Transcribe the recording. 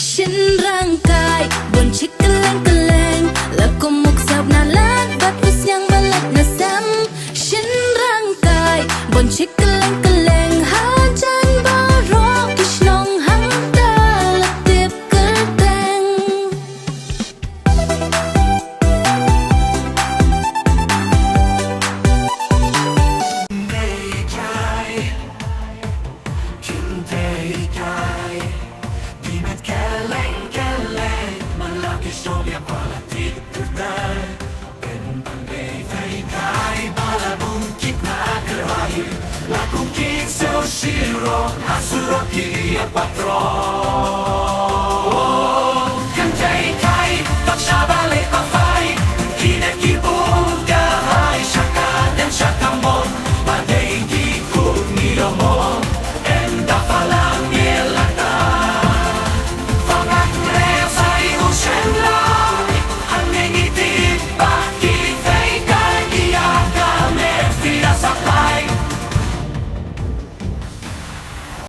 ฉันร่างกายบนชิคกะเลงกะเลงแล้วก็มุกสับนาลาดบัดอุสยังบาลัดนาซ้ำฉันร่างกายบนชิคกะเลงกะเลงหาจันบารอกิชนองหังตาละเตียบกะแตงLaku kisah siro, hasuro kiri patron.